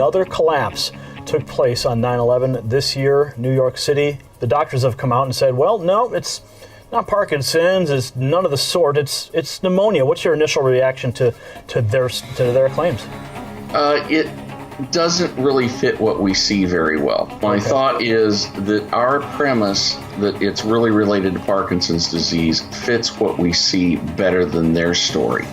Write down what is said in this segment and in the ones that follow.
another collapse took place on 9/11 this year, New York City. The doctors have come out and said, well, no, it's not Parkinson's, it's none of the sort, it's pneumonia. What's your initial reaction to their claims? It doesn't really fit what we see very well. My thought is that our premise that it's really related to Parkinson's disease fits what we see better than their story.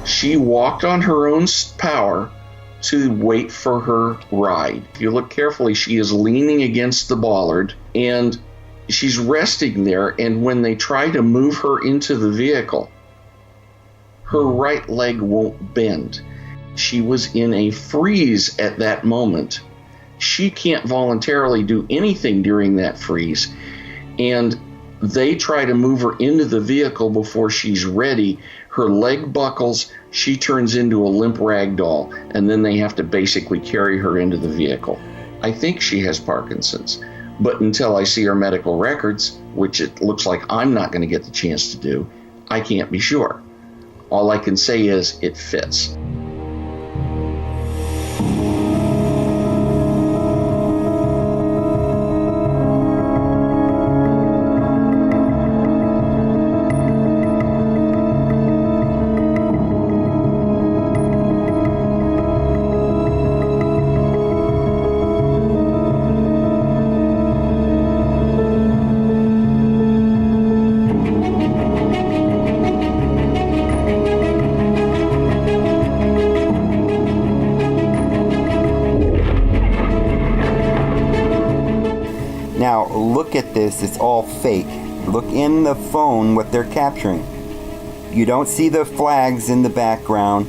She walked on her own power to wait for her ride. If you look carefully, she is leaning against the bollard and she's resting there, and when they try to move her into the vehicle, her right leg won't bend. She was in a freeze at that moment. She can't voluntarily do anything during that freeze, and they try to move her into the vehicle before she's ready. Her leg buckles, she turns into a limp rag doll, and then they have to basically carry her into the vehicle. I think she has Parkinson's, but until I see her medical records, which it looks like I'm not going to get the chance to do, I can't be sure. All I can say is it fits. Now, look at this. It's all fake. Look in the phone what they're capturing. You don't see the flags in the background.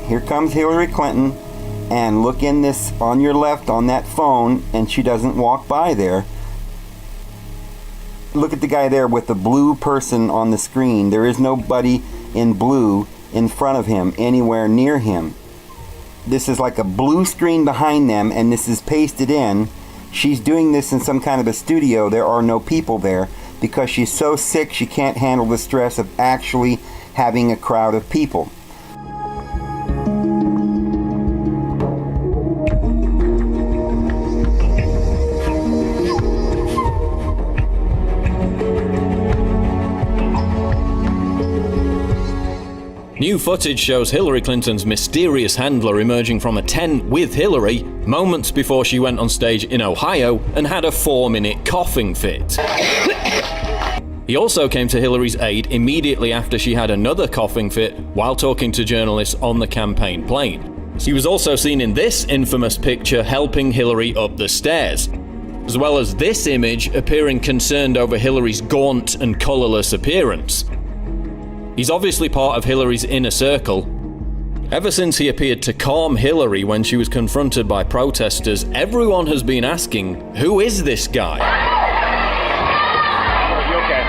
Here comes Hillary Clinton, and look in this on your left on that phone, and she doesn't walk by there. Look at the guy there with the blue person on the screen. There is nobody in blue in front of him, anywhere near him. This is like a blue screen behind them, and this is pasted in. She's doing this in some kind of a studio. There are no people there because she's so sick she can't handle the stress of actually having a crowd of people. New footage shows Hillary Clinton's mysterious handler emerging from a tent with Hillary moments before she went on stage in Ohio and had a 4-minute coughing fit. He also came to Hillary's aid immediately after she had another coughing fit while talking to journalists on the campaign plane. He was also seen in this infamous picture helping Hillary up the stairs, as well as this image appearing concerned over Hillary's gaunt and colourless appearance. He's obviously part of Hillary's inner circle. Ever since he appeared to calm Hillary when she was confronted by protesters, everyone has been asking, who is this guy? Are you okay?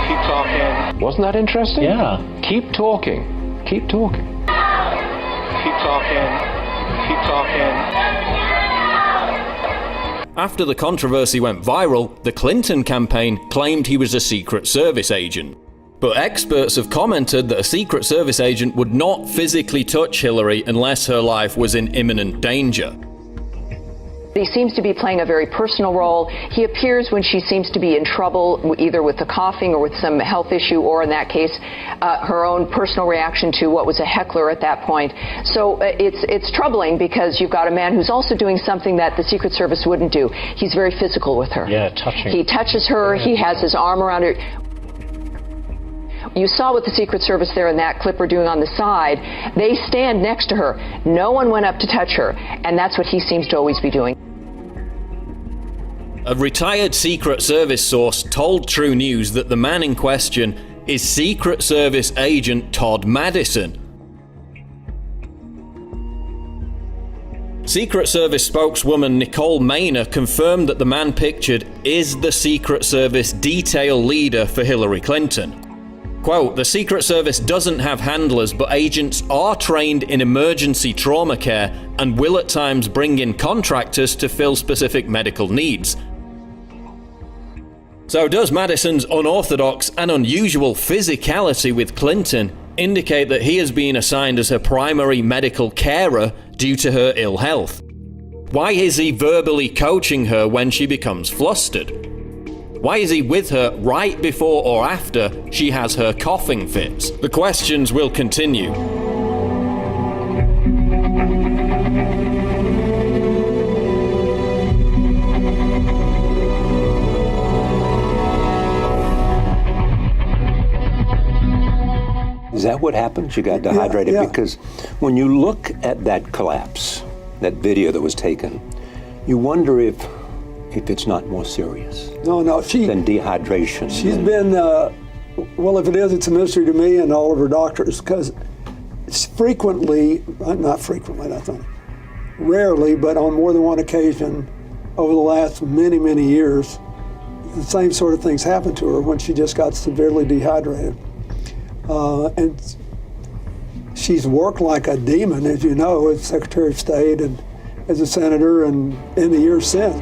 Keep talking. Wasn't that interesting? Yeah. Keep talking. Keep talking. Keep talking. Keep talking. After the controversy went viral, the Clinton campaign claimed he was a Secret Service agent. But experts have commented that a Secret Service agent would not physically touch Hillary unless her life was in imminent danger. He seems to be playing a very personal role. He appears when she seems to be in trouble, either with the coughing or with some health issue, or in that case, her own personal reaction to what was a heckler at that point. So it's troubling because you've got a man who's also doing something that the Secret Service wouldn't do. He's very physical with her. Yeah, touching. He touches her. Yeah. He has his arm around her. You saw what the Secret Service there in that clip are doing on the side. They stand next to her. No one went up to touch her, and that's what he seems to always be doing. A retired Secret Service source told True News that the man in question is Secret Service agent Todd Madison. Secret Service spokeswoman Nicole Maynor confirmed that the man pictured is the Secret Service detail leader for Hillary Clinton. Quote, "The Secret Service doesn't have handlers, but agents are trained in emergency trauma care and will at times bring in contractors to fill specific medical needs. So does Madison's unorthodox and unusual physicality with Clinton indicate that he has been assigned as her primary medical carer due to her ill health? Why is he verbally coaching her when she becomes flustered? Why is he with her right before or after she has her coughing fits? The questions will continue. Is that what happened? She got dehydrated? Yeah. Because when you look at that collapse, that video that was taken, you wonder if it's not more serious No, than dehydration. she's been, well, if it is, it's a mystery to me and all of her doctors, because it's frequently, not frequently, I think, rarely, but on more than one occasion over the last many, many years, the same sort of things happened to her when she just got severely dehydrated. And she's worked like a demon, as you know, as Secretary of State and as a senator and in the years since.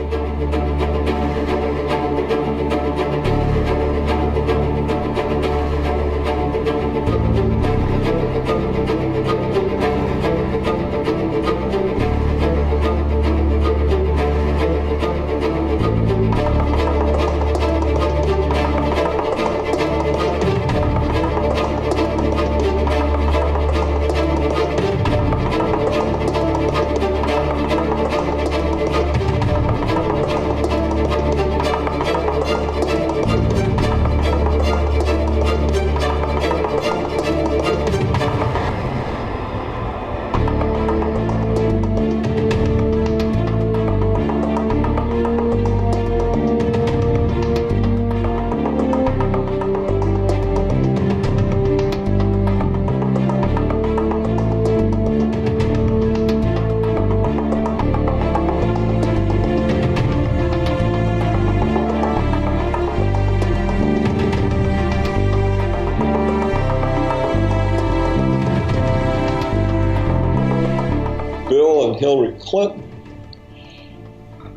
Bill and Hillary Clinton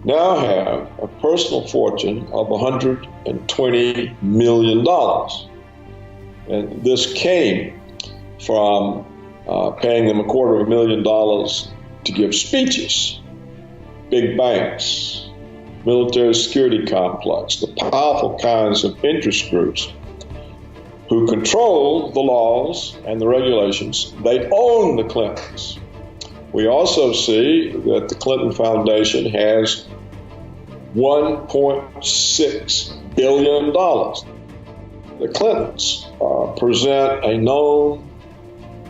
now have a personal fortune of $120 million. And this came from paying them $250,000 to give speeches, big banks, military security complex, the powerful kinds of interest groups who control the laws and the regulations. They own the Clintons. We also see that the Clinton Foundation has $1.6 billion. The Clintons present a known,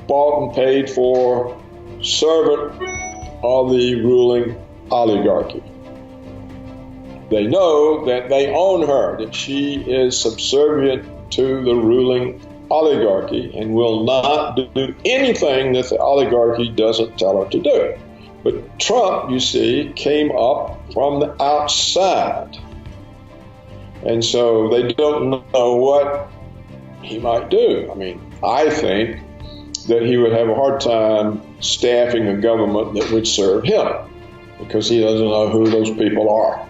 bought and paid for servant of the ruling oligarchy. They know that they own her, that she is subservient to the ruling oligarchy and will not do anything that the oligarchy doesn't tell her to do. But Trump, you see, came up from the outside. And so they don't know what he might do. I mean, I think that he would have a hard time staffing a government that would serve him because he doesn't know who those people are.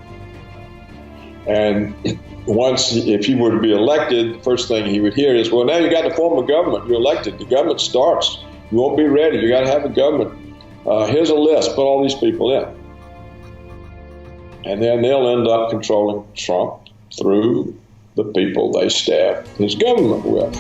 And if he were to be elected, the first thing he would hear is, well, now you got to form a government. You're elected. The government starts. You won't be ready. You got to have a government. Here's a list. Put all these people in. And then they'll end up controlling Trump through the people they staff his government with.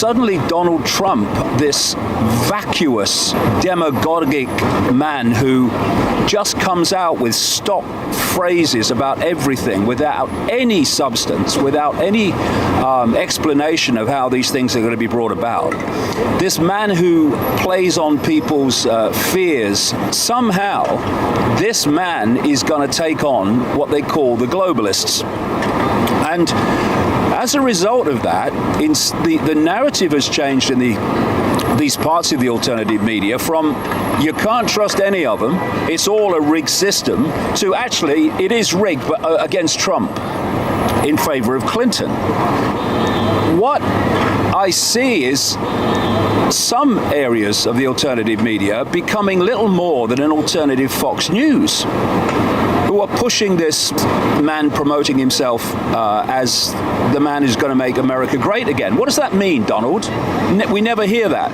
suddenly Donald Trump, this vacuous, demagogic man who just comes out with stock phrases about everything without any substance, without any explanation of how these things are going to be brought about. This man who plays on people's fears, somehow this man is going to take on what they call the globalists. And as a result of that, the narrative has changed in these parts of the alternative media from you can't trust any of them, it's all a rigged system, to actually it is rigged, but against Trump, in favor of Clinton. What I see is some areas of the alternative media becoming little more than an alternative Fox News, who are pushing this man promoting himself as the man who's going to make America great again. What does that mean, Donald? We never hear that.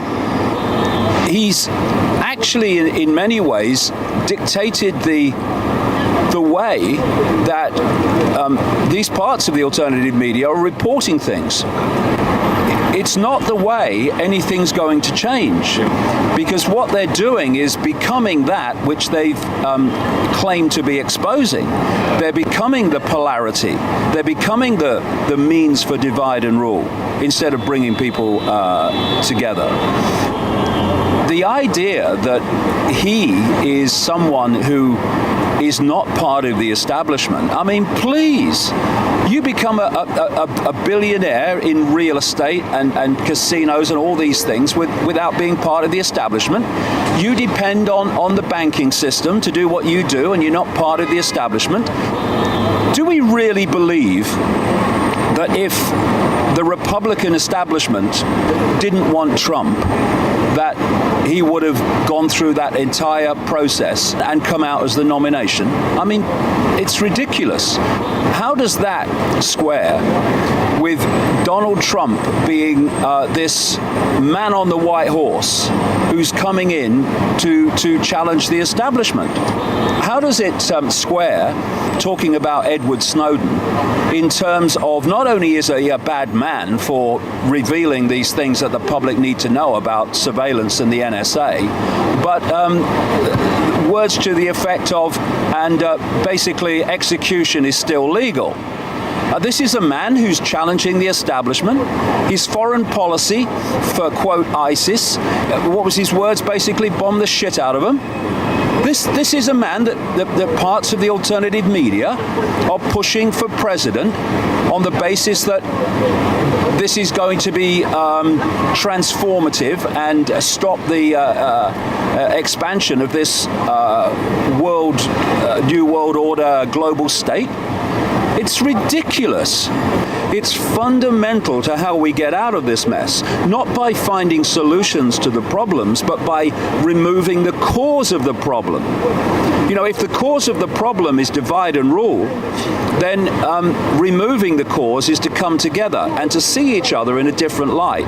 He's actually, in many ways, dictated the way that these parts of the alternative media are reporting things. It's not the way anything's going to change, because what they're doing is becoming that which they've claimed to be exposing. They're becoming the polarity. They're becoming the means for divide and rule instead of bringing people together. The idea that he is someone who is not part of the establishment. I mean, please, you become a billionaire in real estate and casinos and all these things without being part of the establishment. You depend on the banking system to do what you do, and you're not part of the establishment. Do we really believe that if the Republican establishment didn't want Trump, that he would have gone through that entire process and come out as the nomination? I mean, it's ridiculous. How does that square with Donald Trump being this man on the white horse who's coming in to challenge the establishment? How does it square, talking about Edward Snowden, in terms of not only is he a bad man for revealing these things that the public need to know about surveillance and the NSA, but words to the effect of, and basically execution is still legal. This is a man who's challenging the establishment. His foreign policy for, quote, ISIS, what was his words, basically bomb the shit out of them. This is a man that parts of the alternative media are pushing for president on the basis that this is going to be transformative and stop the expansion of this new world order global state. It's ridiculous. It's fundamental to how we get out of this mess, not by finding solutions to the problems, but by removing the cause of the problem. You know, if the cause of the problem is divide and rule, then removing the cause is to come together and to see each other in a different light.